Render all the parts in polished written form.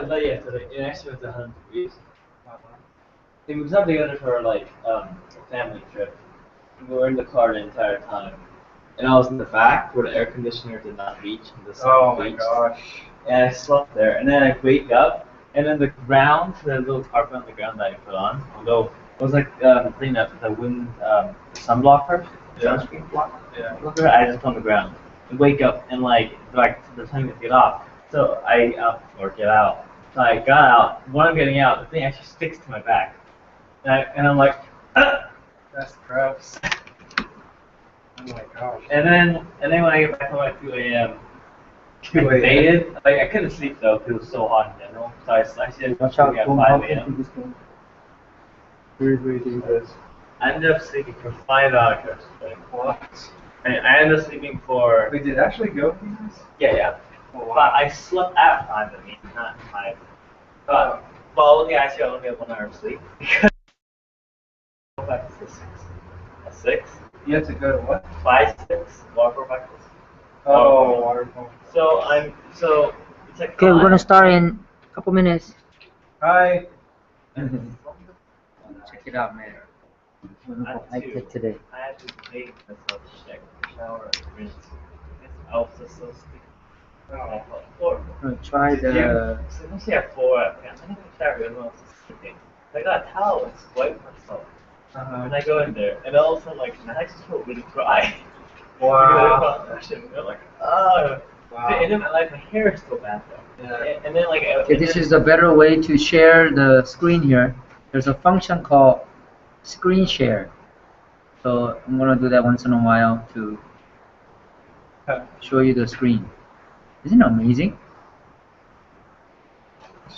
But yeah, so it actually was 100 degrees. We moved up together for like a family trip. We were in the car the entire time, and I was in the back where the air conditioner did not reach. And the sun Oh my reached. gosh. And I slept there, and then I wake up, and then the ground, the little carpet on the ground that I put on, although it was like the thing that the wind, sun blocker, sunscreen blocker, I just put on the ground. And wake up, and like they're telling me to get off, so or get out. So I got out. When I'm getting out, the thing actually sticks to my back, and I'm like, ah! That's gross. Oh my gosh. And then when I get back home at 2 a.m. I faded. Like I couldn't sleep though because it was so hot in general. So I started sleeping at 5 a.m. Very dangerous. I ended up sleeping for 5 hours. What? And I ended up sleeping for. Wait, did it actually go for this? Yeah. Oh, wow. But I slept at 5 I mean, not 5. But only I only had 1 hour of sleep because I go back to 6. At 6. You have to go to what? 5, 6 water practice. Oh, waterfall. So it's like. Okay, we're gonna start in a couple minutes. Hi. Check it out, man. I did today. I had to make myself check, shower, and rinse. I was just so sleepy. I felt horrible. I'm gonna try the. Especially at 4, I think I showered when I was sleeping. I got a towel and wiped myself. And I go in there, and all of a sudden, like, I just feel really dry. Wow. They're like, oh. Wow. And then my hair is still bad though. Yeah. And then like. Okay, this is a better way to share the screen here. There's a function called screen share. So I'm gonna do that once in a while to show you the screen. Isn't it amazing?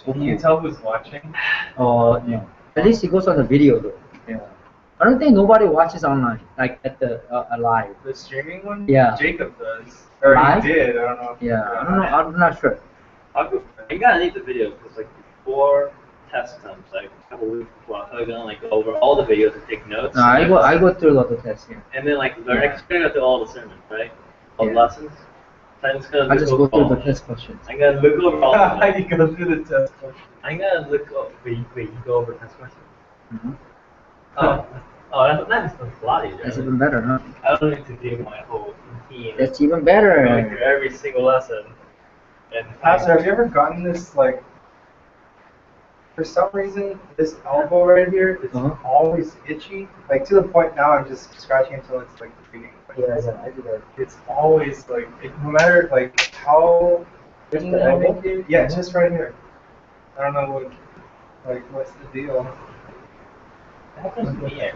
Can you tell who's watching? Oh no. At least it goes on the video though. Yeah. I don't think nobody watches online, like at the live. The streaming one? Yeah. Jacob does. Or Live? he did, I don't know. Yeah, I don't know. I'm not sure. You gotta need the video because like before test comes, like a couple weeks before, I'm probably gonna like go over all the videos and take notes. No, I go through a lot of tests here. And then like learn, Yeah. gonna go through all the sermons, right? All the Yeah. lessons. So I'm just gonna I just look go over through all. the test questions. I'm gonna look over all of them. You go through the test question. I'm gonna look over. Wait, you go over test questions? Mm-hmm. That's a lot easier. That's even better, huh? I don't need to do my whole routine. That's even Going better. through every single lesson. And Pastor, have you ever gotten this, like, for some reason, this elbow right here is always itchy? Like, to the point now I'm just scratching until it's, like, bleeding. Yeah, I do that. It's always, like, no matter, like, how... Just the elbow? Yeah, it's just right here. I don't know what, like, what's the deal? That happens to me.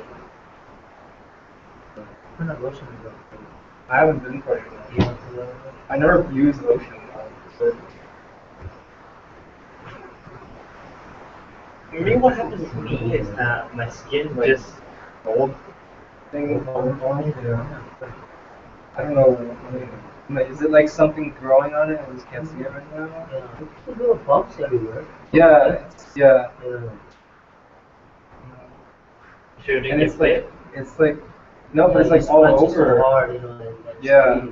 I haven't been for it. I never used lotion. But For me, what happens to me is that my skin just old thing. I don't know. Is it like something growing on it? I just can't see it right now. There's little bumps everywhere. Yeah. Sure, And it's like, no, but it's like all over. Hard, you know, Yeah.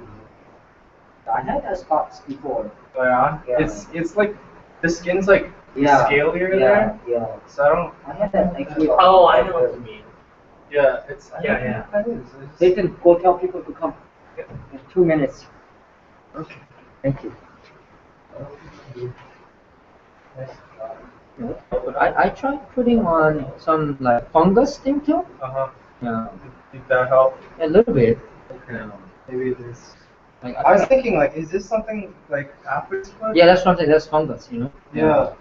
I had that spots before. Oh, yeah. Yeah. It's like the skin's like scalier there. Yeah. So I don't. I had that actually. Oh, I know what you mean. Yeah, it's. I Yeah, don't know what that is. It's- They can go tell people to come in 2 minutes. Okay. Thank you. I tried putting on some like fungus thing too. Yeah, Did that help? a little bit. Okay. Maybe it is. Like, I was thinking, like, is this something like aphid foot? yeah, that's something. That's fungus, you know. Yeah.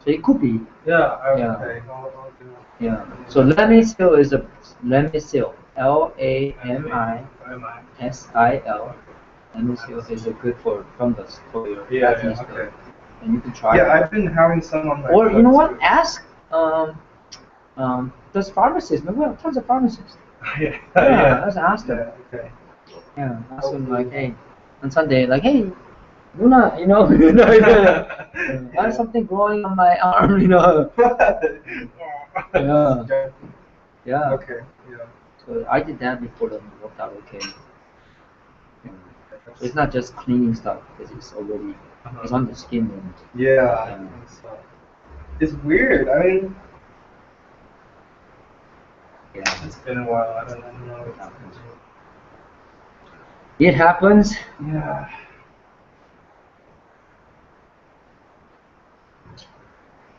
So it could be. Yeah. Yeah. Okay. I'll do it. Yeah. So Lamisil is a Lamisil. Lamisil. Lamisil is a good for fungus for your kidneys, Okay. and you can try. Yeah, it. I've been having some on my. Or you foot, know what? too. Ask does pharmacists? Maybe we have tons of pharmacists. Yeah. Let's ask them. Yeah. Okay. Yeah, ask them like, hey, on Sunday, like, hey, Luna, I have something growing on my arm, Yeah. Yeah. Okay. Yeah. So I did that before and it worked out okay. Yeah. So it's not just cleaning stuff because it's already it's on the skin and Yeah. I think so. It's weird. I mean, Yeah. it's been a while. I don't know what happened. It happens. Yeah.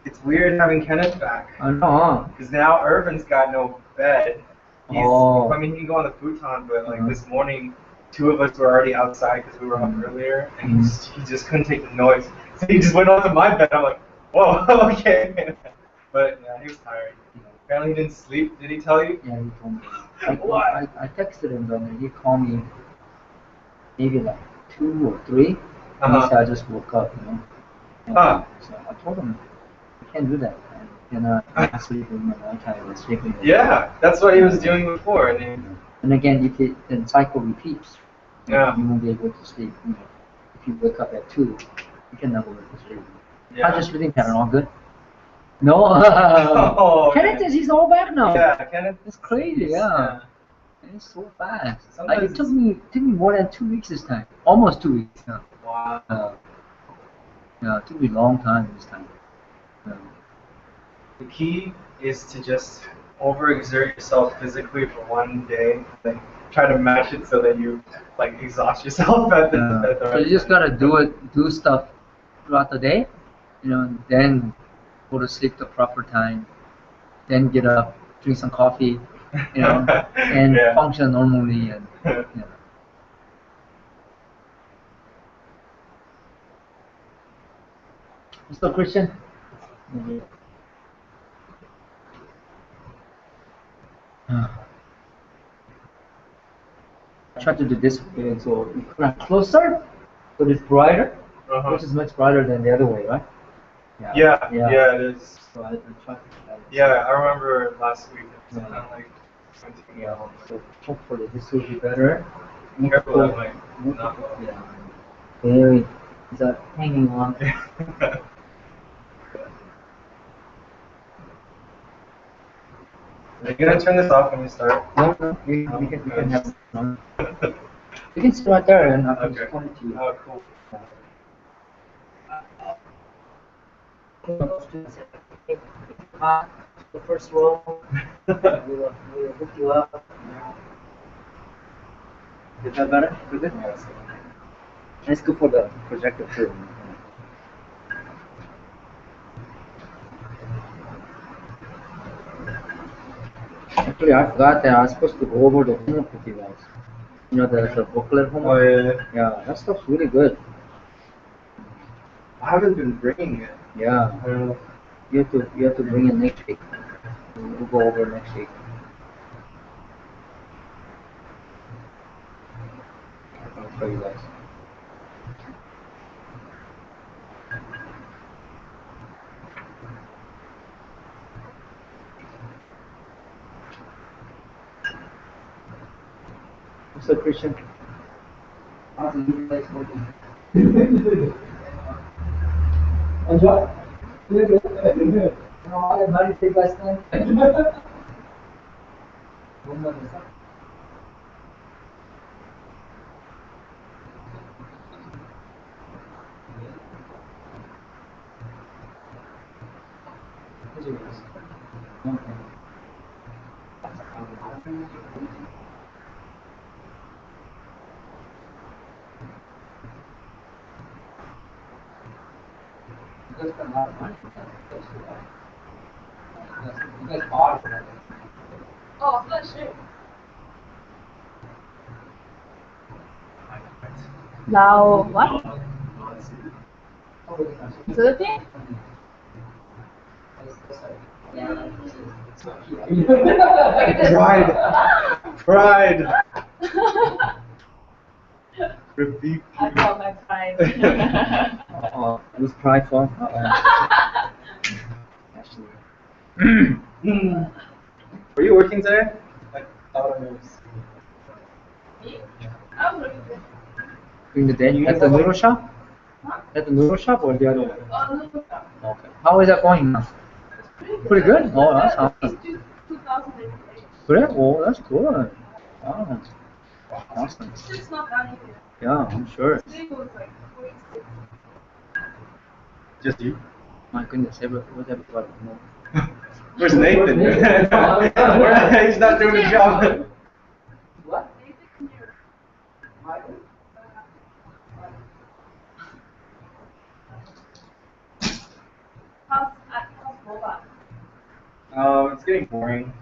It's weird having Kenneth back. I know. Because now Irvin's got no bed. Oh. I mean, he can go on the futon, but like this morning, two of us were already outside because we were up earlier, and he just couldn't take the noise. So he just went onto my bed. I'm like, whoa, okay. But yeah, he was tired. Apparently he didn't sleep. Did he tell you? Yeah, he told me. I texted him, and he called me maybe like 2 or 3. And he said, I just woke up, you know. So I told him, you can't do that. You're not sleeping at night time, you're sleeping. Yeah, that's what he was doing before. And again, if the cycle repeats, you won't be able to sleep. You know, if you wake up at 2, you can never wake to sleep. Yeah. How's your sleeping pattern? All good? No? Kenneth is, he's all back now. Yeah, Kenneth. It's crazy, yeah. It's so fast. Sometimes it took me more than 2 weeks this time. Almost 2 weeks. Yeah. Wow. Yeah, it took me a long time this time. The key is to just overexert yourself physically for one day, then try to match it so that you like exhaust yourself at the So you just gotta do stuff throughout the day, you know, and then go to sleep the proper time, then get up, drink some coffee, you know, and function normally, and you know. You still Christian? Mm-hmm. Try to do this way, so you come closer, so it's brighter, which is much brighter than the other way, right? Yeah, it is. So I try to do that. Yeah, I remember last week. It was kind of like something else. So hopefully this will be better. Careful that might not go. Yeah. Very. It's hanging on. Are you gonna turn this off when we start? No, we can have it on. You can sit right there and I'll just point to you. Oh, cool. The first row, we'll hook you up. Is that better? Is it? Let's go for the projector too. Actually, I forgot that I was supposed to go over the homework with you guys. You know, the booklet homework? Oh, yeah. Yeah, that stuff's really good. I haven't been bringing it. Yeah. I don't know. You have to bring it next week. We'll go over next week. I'll show you guys. What's up, Christian? How's you guys working? Enjoy? Good. How did you take last night? You guys spent a lot of money for that. You guys bought it for that. Oh, that's true. Now what? 13? Pride. Repeat. I call my pride. It was prideful. Were you working today? I thought I was. Me? I'm looking good. During the day, at the noodle shop? Huh? At the noodle shop or the other one? Oh, no. Okay. How is that going now? Pretty good? Oh, that's awesome. It's 2008. Great. Oh, that's good. Wow. Awesome. It's not done yet. Yeah, I'm sure. Today was like 46. Just you? My goodness, what everybody know. Where's Nathan? He's not doing his job. What? How's Boba? It's getting boring.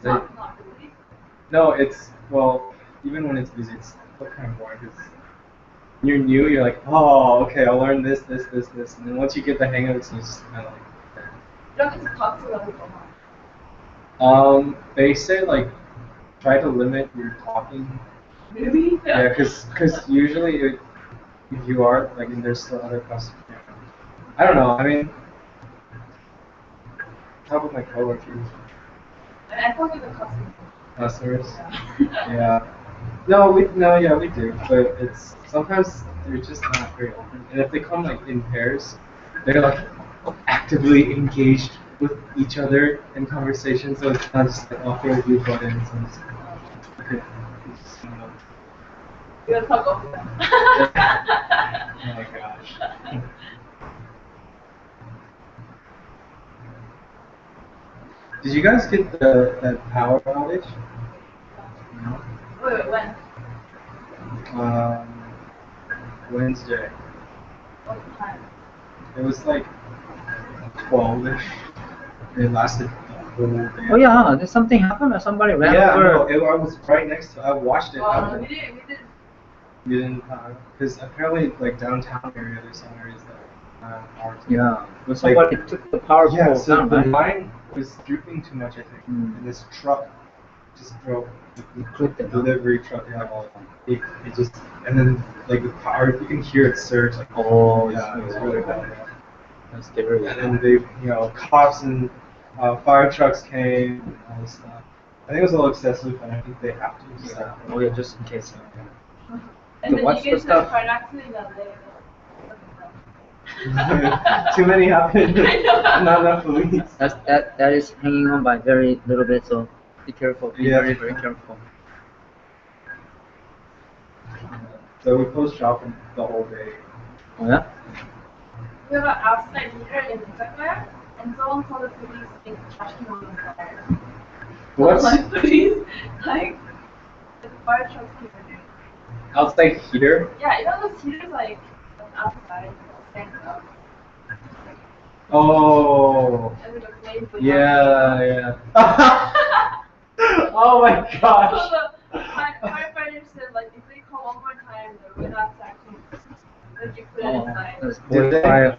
Not really. No, it's, well, even when it's busy, it's still kind of boring because you're new, you're like, oh, okay, I'll learn this, and then once you get the hang of it, it's just kind of like, You don't get to talk to other people. they say, like, try to limit your talking. Really? Yeah, because usually if you are, like, and there's still other customers. I don't know, I mean, how about my coworkers? And I thought you were customer. Customers? Yeah. Yeah. Yeah, we do, but it's sometimes they're just not very open. And if they come like in pairs, they're like actively engaged with each other in conversation. So it's not just like awkwardly brought in. So it's okay. It's just, you know. You're gonna talk over them. Oh my gosh. Did you guys get that power outage? No. Wait, when? Wednesday. What time? It was like 12ish. It lasted the whole day. Oh yeah, did something happen or somebody ran Yeah, over? no, I was right next to it. I watched it Oh, happen. we didn't. You didn't, because apparently, like downtown area, there's some areas that are. Yeah, but somebody took the power Yeah, pole so down, the right? line was drooping too much, I think, and this truck just drove Clipped it. delivery truck. Yeah, it just, and then like the power, you can hear it surge. Like, Oh, yeah, it was really bad. Yeah. That's scary. And then they, cops and fire trucks came and all this stuff. I think it was a little excessive, and I think they have to. Yeah. Oh yeah, just in case. And So then what's you the get stuff? car accident that day. Too many happened. I know. Not enough police. That is hanging on by very little bit, so be careful. Be Yeah. very, very careful. So we post shopping the whole day. Oh yeah? We have an outside heater in the Izakaya, and someone called the police and the trash can was on fire. What's Like, police, like, the fire trucks came in. outside heater? Yeah, you know those heaters, like, outside, stand up. Oh. And then the flames would Yeah. Oh my So gosh. the firefighter said, like, if they call one more time, they're not actually, like, you put it inside. That's Did they? fire.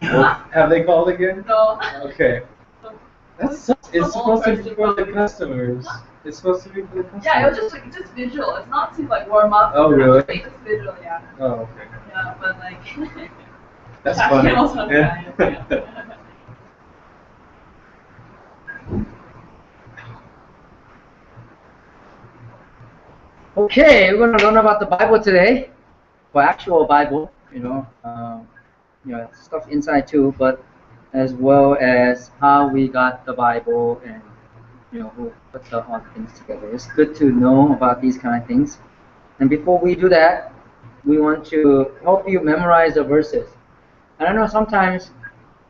Have they called again? No. Okay. So- That's Some it's supposed to old be person for the probably- customers. It's supposed to be for the customers. Yeah, it was just like just visual. It's not to like warm up. Oh, really? It's just visual, yeah. Oh, okay. Yeah, but like. That's trash funny. can was on Yeah. fire. Okay, we're gonna learn about the Bible today, the actual Bible, stuff inside too, but as well as how we got the Bible and who put all the things together. It's good to know about these kind of things. And before we do that, we want to help you memorize the verses. And I know sometimes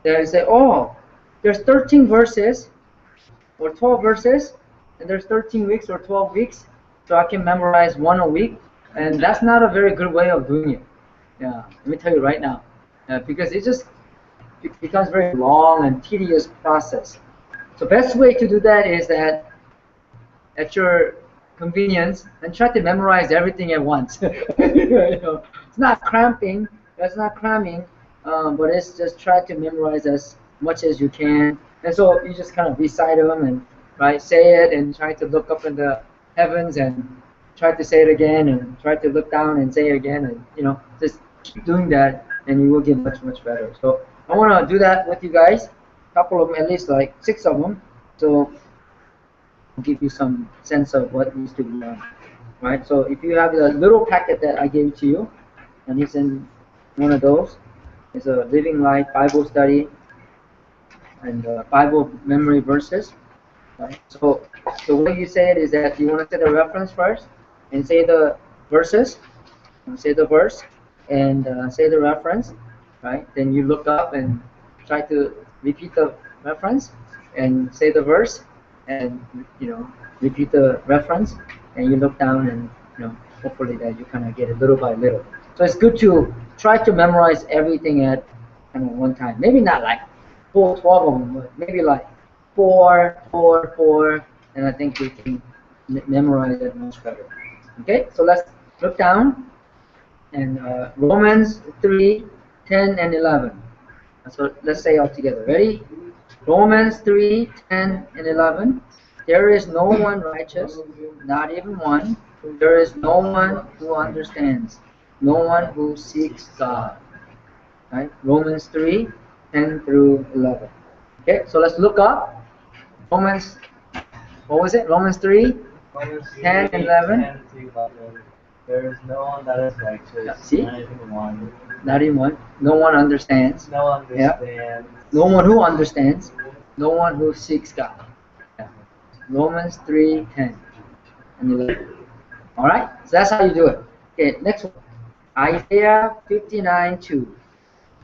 they say, oh, there's 13 verses or 12 verses, and there's 13 weeks or 12 weeks, so I can memorize one a week. And that's not a very good way of doing it. Yeah, let me tell you right now, because it becomes very long and tedious process. So best way to do that is that at your convenience and try to memorize everything at once. It's not cramping, that's not cramming, but it's just try to memorize as much as you can. And so you just kind of recite them and say it and try to look up in the heavens and try to say it again and try to look down and say it again, and just keep doing that and you will get much, much better. So I want to do that with you guys, a couple of them, at least like 6 of them, so I'll give you some sense of what needs to be done. Right? So if you have the little packet that I gave to you, and it's in one of those, it's a Living Life Bible study and Bible memory verses. Right? So the way you say it is that you want to say the reference first and say the verses, and say the verse and say the reference, right? Then you look up and try to repeat the reference and say the verse, and repeat the reference, and you look down, and hopefully that you kind of get it little by little. So it's good to try to memorize everything at one time. Maybe not like 12 of them, but maybe like 4, 4, 4, and I think we can memorize it much better. Okay, so let's look down, and Romans 3, 10, and 11. So let's say all together. Ready? Romans 3, 10, and 11. There is no one righteous, not even one. There is no one who understands, no one who seeks God. Right? Romans 3, 10 through 11. Okay, so let's look up Romans, what was it? Romans 3, 10 and 11. There is no one that is righteous, See? not even one. Not even one. No one understands. No one understands. Yeah. No one who understands. No one who seeks God. Yeah. Romans 3, 10 and 11. Alright? So that's how you do it. Okay, next one. Isaiah 59, 2.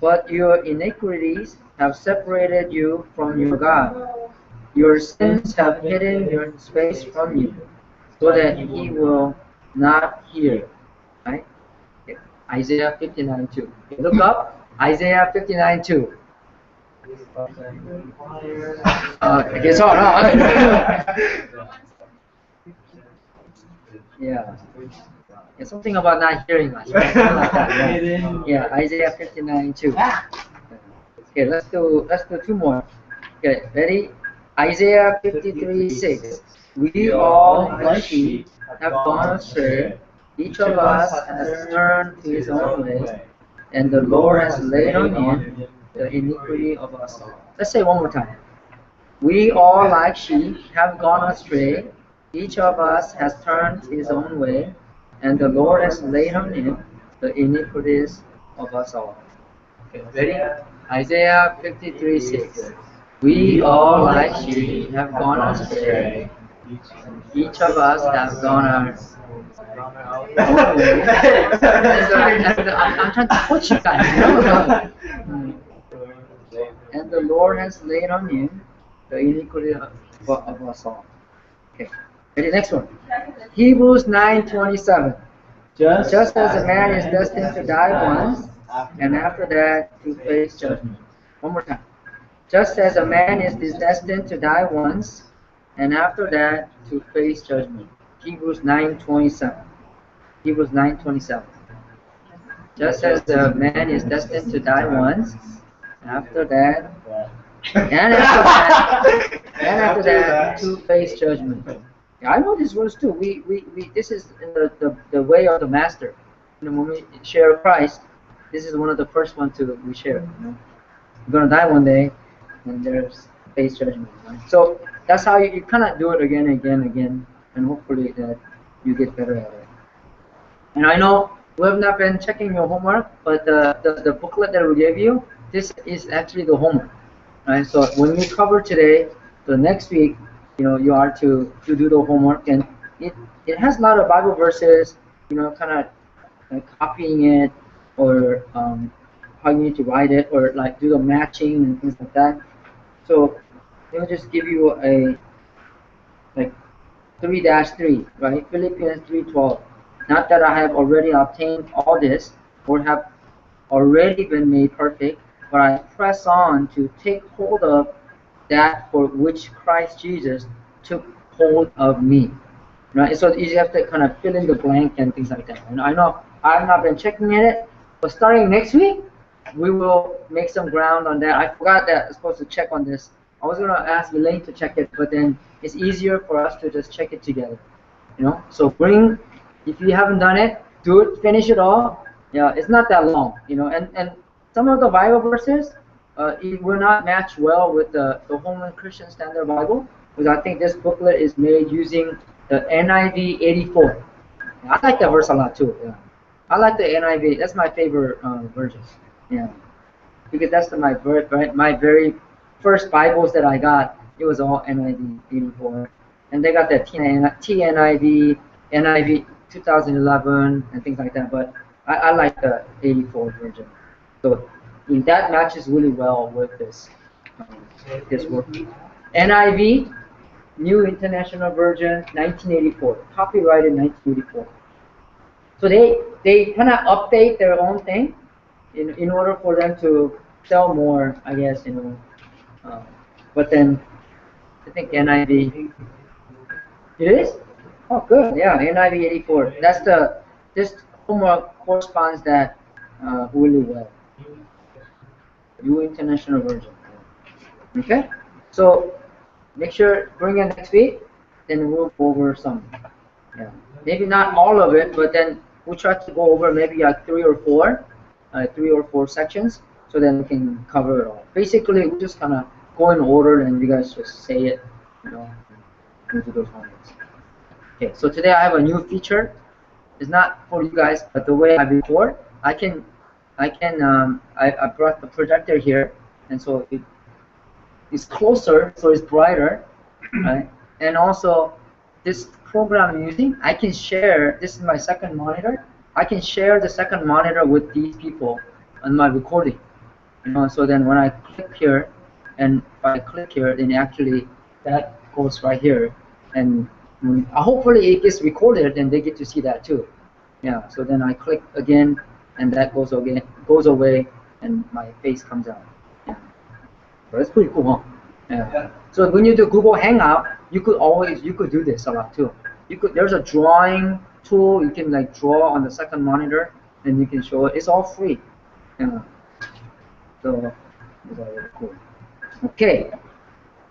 But your iniquities have separated you from your God. Your sins have hidden your face from you, so that he will not hear. Right? Okay. Isaiah 59, 2. Okay, look up Isaiah 59, 2. Okay, so yeah. It's something about not hearing us. Right? Like that, yeah, Isaiah 59, 2. Okay, let's do 2 more. Okay, ready? Isaiah 53, 6. We all, like sheep, have gone astray. Each of us has turned to his own way, and the Lord has laid on him the iniquity of us all. Let's say one more time. We all, like sheep, have gone astray. Each of us has turned to his own way, and the Lord has laid on him the iniquities of us all. Okay, ready? Isaiah 53, 6. We all, like sheep, have gone astray. Each of us have gone our own way. I'm trying to coach you guys. And the Lord has laid on him the iniquity of us all. Okay. Ready? Next one. Hebrews 9:27. Just as a man is destined to die once, and after that to face judgment. One more time. Just as a man is destined to die once, and after that to face judgment. Hebrews 9:27. Hebrews 9:27. Just as a man is destined to die once, after that, and after that to face judgment. Yeah, I know this verse too. We this is the way of the master. When we share Christ, this is one of the first ones we share. You're gonna die one day, and there's face judgment. Right? So that's how you kind of do it again, and hopefully that you get better at it. And I know we have not been checking your homework, but the booklet that we gave you, this is actually the homework. Right? So when we cover today, the next week, you are to do the homework, and it has a lot of Bible verses, kind of copying it, or how you need to write it, or like do the matching and things like that. So let me just give you a 3-3, right? Philippians 3:12. Not that I have already obtained all this, or have already been made perfect, but I press on to take hold of that for which Christ Jesus took hold of me. Right? So you have to kind of fill in the blank and things like that. And I know I've not been checking it, but starting next week, we will make some ground on that. I forgot that I was supposed to check on this. I was going to ask Elaine to check it, but then it's easier for us to just check it together. So if you haven't done it, do it, finish it all. Yeah, it's not that long, and some of the Bible verses, it will not match well with the Holman Christian Standard Bible, because I think this booklet is made using the NIV 84. I like that verse a lot too. Yeah. I like the NIV. That's my favorite version. Yeah, because that's my very first Bibles that I got. It was all NIV 84, and they got that TNIV, NIV 2011, and things like that. But I like the 84 version. So And that matches really well with this work. NIV, New International Version, 1984, copyrighted 1984. So they kind of update their own thing in order for them to sell more, I guess, but then I think NIV, it is? Oh, good, yeah, NIV 84. This homework corresponds that really well. New International Version. Okay? So make sure bring it next week, then we'll go over some. Yeah. Maybe not all of it, but then we'll try to go over maybe like three or four sections, so then we can cover it all. Basically, we just kind of go in order, and you guys just say it, go to those moments. Okay, so today I have a new feature. It's not for you guys, but the way I record, I brought the projector here, and so it's closer, so it's brighter, right? And also, this program I'm using, I can share. This is my second monitor. I can share the second monitor with these people on my recording. So then when I click here, and if I click here, then actually that goes right here, and hopefully it gets recorded, and they get to see that too. Yeah. So then I click again, and that goes away, and my face comes out. Yeah. So that's pretty cool, huh? Yeah. So when you do Google Hangout, you could do this a lot too. There's a drawing tool. You can like draw on the second monitor, and you can show it. It's all free. Yeah. So these are really cool. Okay.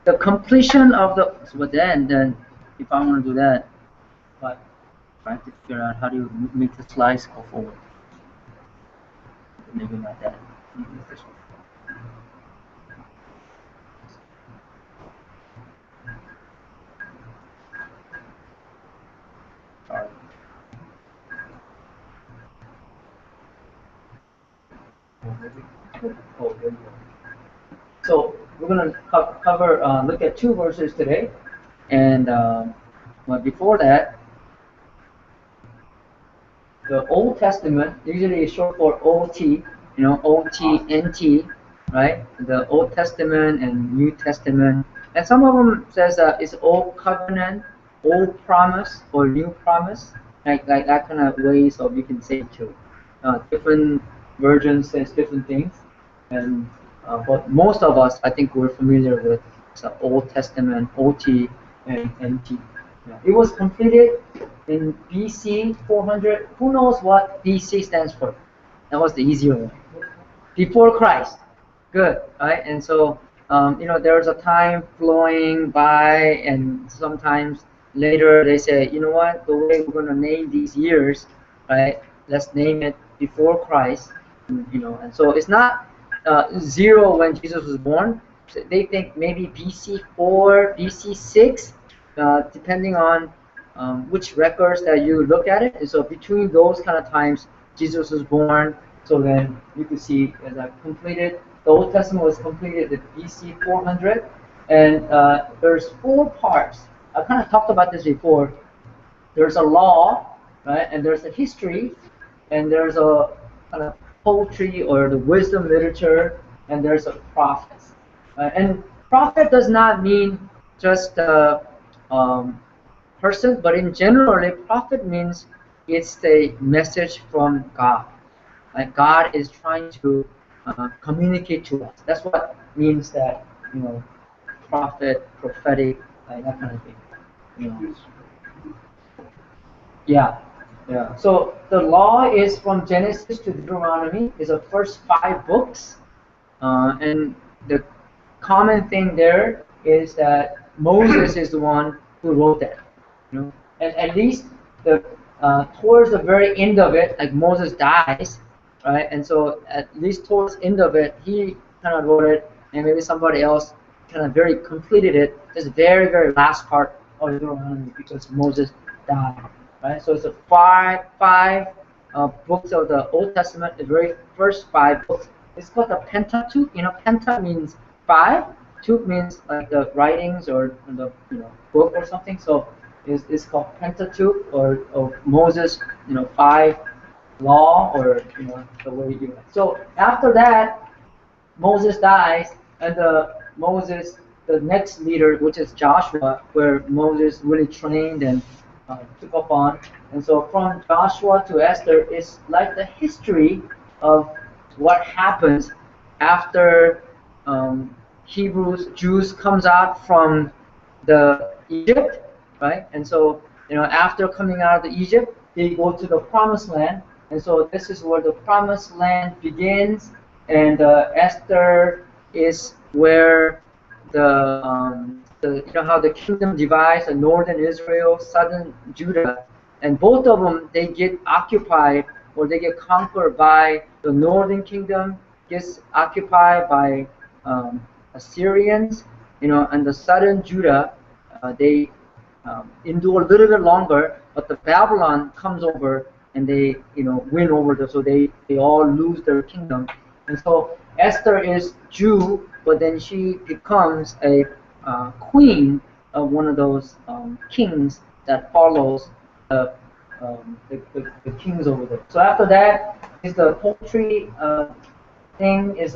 The completion of the then if I want to do that, but I have to figure out how do you make the slides go forward. Maybe not that. Maybe this one. Sorry. Oh, there you go. So we're going to look at two verses today, and but before that, the Old Testament usually is short for OT, OT, NT, right? The Old Testament and New Testament, and some of them says that it's Old Covenant, Old Promise, or New Promise, like that kind of way. So you can say it too. Different versions says different things, and but most of us, I think, we're familiar with the Old Testament, OT, and NT. Yeah. It was completed in BC 400. Who knows what BC stands for? That was the easier one. Before Christ. Good, right? And so, there's a time flowing by, and sometimes later they say, you know what, the way we're going to name these years, right? Let's name it before Christ, and so it's not 0 when Jesus was born. So they think maybe BC 4, BC 6, depending on which records that you look at it. And so between those kind of times, Jesus was born. So then you could see as I completed, the Old Testament was completed at BC 400, and there's 4 parts. I kind of talked about this before. There's a law, right, and there's a history, and there's a kind of poetry or the wisdom literature, and there's a prophets. And prophet does not mean just person, but in general, a prophet means it's the message from God. Like God is trying to communicate to us. That's what means that, prophet, prophetic, like that kind of thing. Yeah. So the law is from Genesis to Deuteronomy. Is the first 5 books, and the common thing there is that Moses is the one who wrote that. And at least towards the very end of it, like Moses dies, right? And so at least towards the end of it, he kind of wrote it, and maybe somebody else kind of very completed it. This very, very last part of Deuteronomy because Moses died, right? So it's a five books of the Old Testament, the very first 5 books. It's called the Pentateuch. Penta means 5. Tuch means like the writings or the book or something. So it's called Pentateuch or Moses, 5 law or the way you do it. So after that, Moses dies, and the next leader, which is Joshua, where Moses really trained and took up on. And so from Joshua to Esther is like the history of what happens after Jews comes out from the Egypt, right? And so after coming out of the Egypt, they go to the Promised Land, and so this is where the Promised Land begins, and Esther is where how the kingdom divides, the northern Israel, southern Judah, and both of them they get occupied or they get conquered by the northern kingdom gets occupied by Assyrians, and the southern Judah they endure a little bit longer, but the Babylon comes over and they win over so they all lose their kingdom. And so Esther is Jew, but then she becomes a queen of one of those kings that follows the kings over there. So after that is the poetry thing is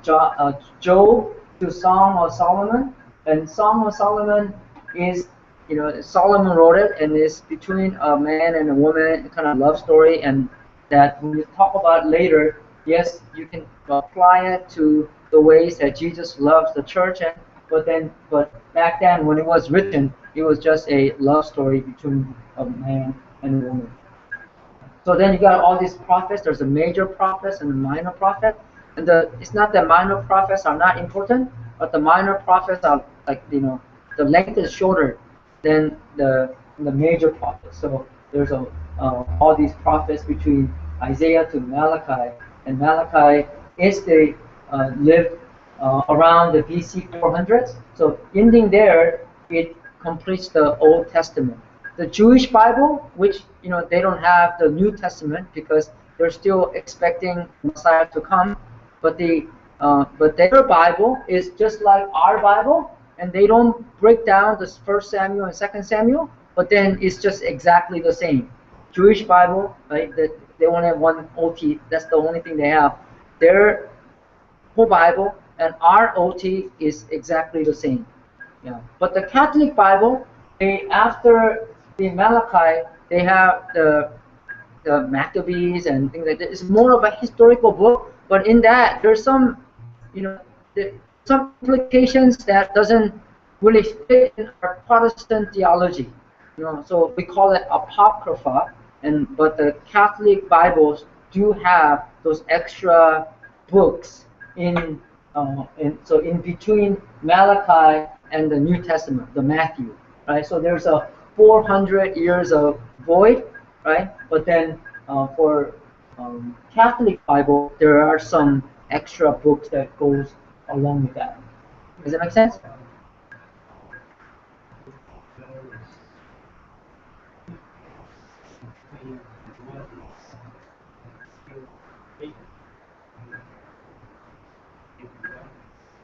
Job to Song of Solomon, and Song of Solomon is Solomon wrote it, and it's between a man and a woman, kind of love story, and that when you talk about later, yes, you can apply it to the ways that Jesus loves the church, but back then when it was written, it was just a love story between a man and a woman. So then you got all these prophets. There's a major prophet and a minor prophet, and it's not that minor prophets are not important, but the minor prophets are like the length is shorter than the major prophets. So there's all these prophets between Isaiah to Malachi, and Malachi is they lived around the BC 400s. So ending there, it completes the Old Testament. The Jewish Bible, which they don't have the New Testament because they're still expecting Messiah to come, but their Bible is just like our Bible, and they don't break down the 1 Samuel and 2 Samuel, but then it's just exactly the same. Jewish Bible, right? That they only have one OT. That's the only thing they have. Their whole Bible and our OT is exactly the same. Yeah. But the Catholic Bible, after the Malachi, they have the Maccabees and things like that. It's more of a historical book, but in that there's some some implications that doesn't really fit in our Protestant theology. So we call it apocrypha, but the Catholic Bibles do have those extra books so in between Malachi and the New Testament, the Matthew, right? So there's a 400 years of void, right? But then for Catholic Bible, there are some extra books that goes along with that. Does that make sense?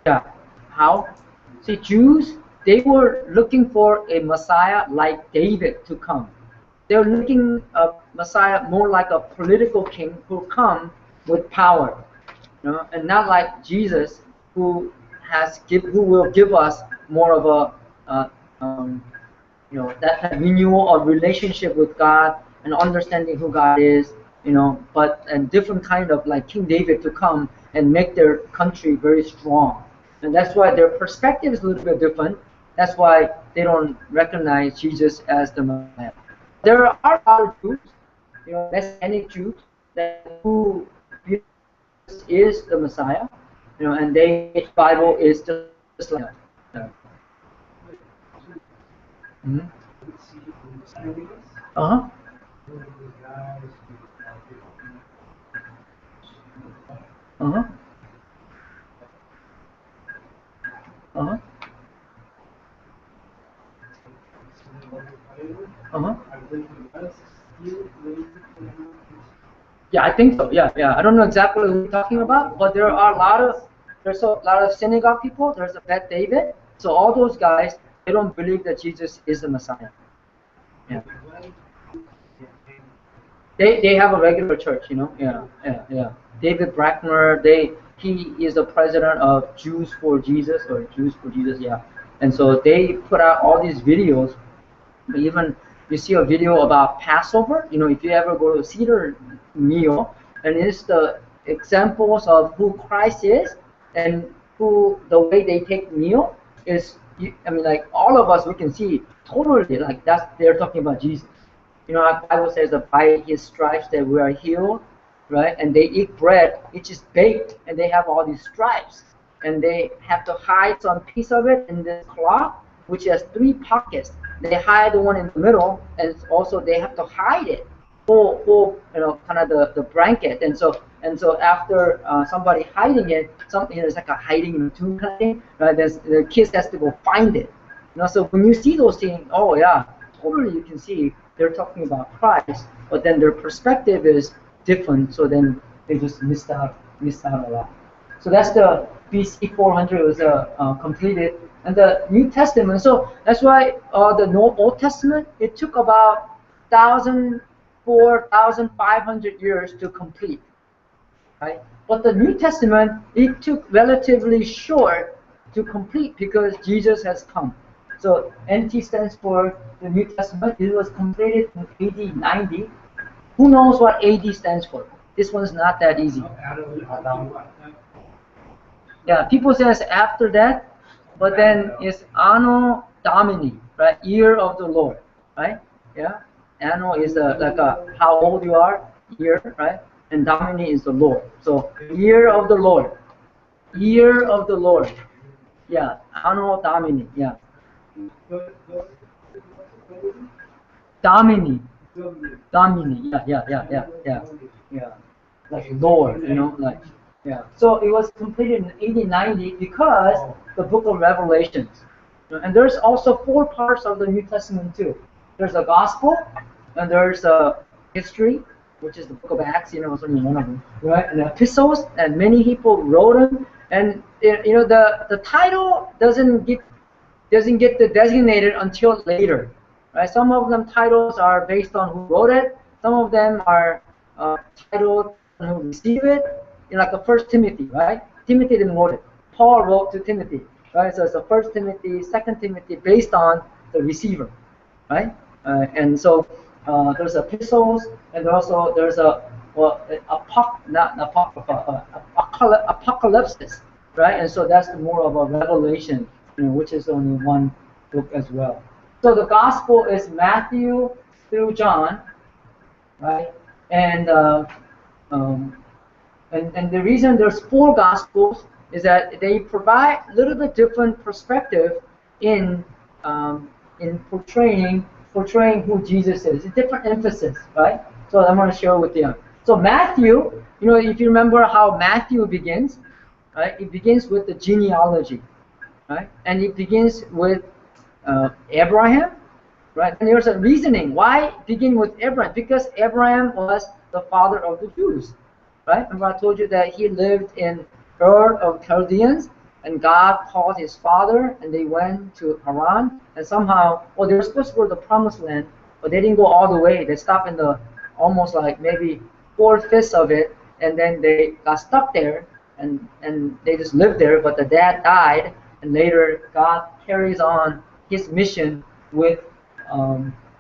Yeah. How? See, Jews, they were looking for a Messiah like David to come. They were looking a Messiah more like a political king who come with power, and not like Jesus who will give us more of a that renewal of relationship with God and understanding who God is, but and different kind of like King David to come and make their country very strong. And that's why their perspective is a little bit different. That's why they don't recognize Jesus as the Messiah. There are other Jews, Messianic Jews, who is the Messiah, and the Bible is just like that. Mm-hmm. Uh-huh. Uh-huh. Uh-huh. Uh-huh. Yeah, I think so. Yeah, yeah. I don't know exactly what you're talking about, but there's a lot of synagogue people. There's a Beth David. So all those guys, they don't believe that Jesus is the Messiah. Yeah. They have a regular church, Yeah, yeah, yeah. David Brackner, he is the president of Jews for Jesus, or Jews for Jesus, yeah. And so they put out all these videos. Even you see a video about Passover. You know, if you ever go to Seder meal, and it's the examples of who Christ is and who the way they take meal is. I mean, like all of us, we can see totally like they're talking about Jesus. You know, the Bible says that by His stripes that we are healed, right? And they eat bread, which is baked, and they have all these stripes, and they have to hide some piece of it in this cloth, which has 3 pockets. They hide the one in the middle, and also they have to hide it for you know, kind of the blanket. And so after somebody hiding it, something is like a hiding in the tomb kind of thing, right? The kids has to go find it. You know, so when you see those things, oh yeah, totally you can see they're talking about Christ, but then their perspective is different. So then they just missed out a lot. So that's the BC 400 was completed. And the New Testament, so that's why the Old Testament, it took about 1,500 years to complete, right? But the New Testament, it took relatively short to complete because Jesus has come. So NT stands for the New Testament. It was completed in AD 90. Who knows what AD stands for? This one's not that easy. Yeah, people says after that. But then it's Anno Domini, right? Year of the Lord, right? Yeah. Anno is like how old you are, year, right? And Domini is the Lord. So year of the Lord, year of the Lord. Yeah. Anno Domini. Yeah. Domini. Domini. Yeah. Like Lord, you know, like. Yeah. So it was completed in 1890 because the book of Revelations. And there's also 4 parts of the New Testament too. There's a gospel, and there's a history, which is the book of Acts, you know, it's only one of them, right? And the epistles, and many people wrote them. And you know, the title doesn't get designated until later, right? Some of them titles are based on who wrote it. Some of them are titled on who received it. You know, like the First Timothy, right? Timothy didn't wrote it. Paul wrote to Timothy, right? So it's the First Timothy, Second Timothy, based on the receiver, right? And so there's epistles, and also there's apocalypse, right? And so that's more of a revelation, you know, which is only one book as well. So the gospel is Matthew through John, right? And the reason there's 4 gospels is that they provide a little bit different perspective in portraying who Jesus is. It's a different emphasis, right? So I'm going to share with you. So Matthew, you know, if you remember how Matthew begins, right? It begins with the genealogy, right? And it begins with Abraham, right? And there's a reasoning why begin with Abraham, because Abraham was the father of the Jews. Right? Remember I told you that he lived in Ur of Chaldeans, and God called his father, and they went to Haran, and somehow, well, they were supposed to go to the promised land, but they didn't go all the way. They stopped in the almost like maybe 4/5 of it, and then they got stuck there, and they just lived there, but the dad died, and later God carries on his mission with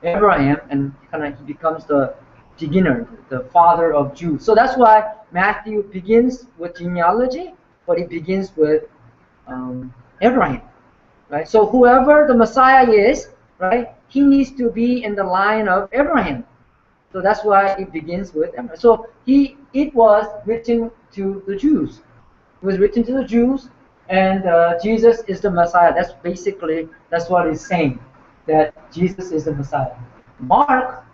Abraham, and kind of he becomes the beginner, the father of Jews. So that's why Matthew begins with genealogy, but it begins with Abraham, right? So whoever the Messiah is, right, he needs to be in the line of Abraham. So that's why it begins with Abraham. So it was written to the Jews. It was written to the Jews, and Jesus is the Messiah. That's what it's saying, that Jesus is the Messiah. Mark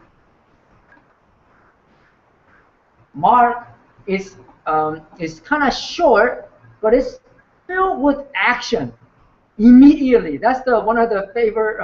is kind of short, but it's filled with action immediately. That's one of the favorite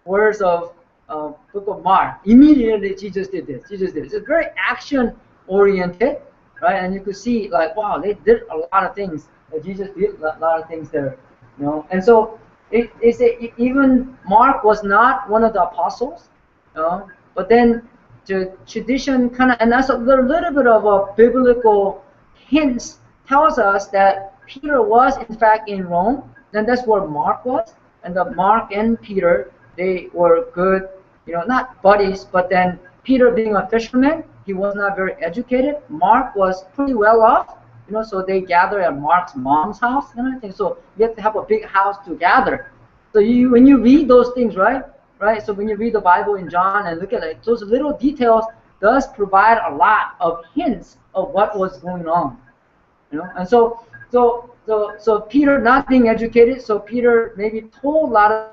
words of book of Mark. Immediately, Jesus did this. It's very action-oriented, right? And you could see, like, wow, they did a lot of things. Jesus did a lot of things there, you know. And so even Mark was not one of the apostles, you know, but then the tradition kind of, and that's a little bit of a biblical hints tells us that Peter was in fact in Rome. Then that's where Mark was, and the Mark and Peter, they were good, not buddies, but then Peter being a fisherman, he was not very educated. Mark was pretty well off, so they gather at Mark's mom's house and everything. So you have to have a big house to gather. So when you read those things, right? So when you read the Bible in John and look at it, those little details does provide a lot of hints of what was going on, and so Peter not being educated, so Peter maybe told a lot of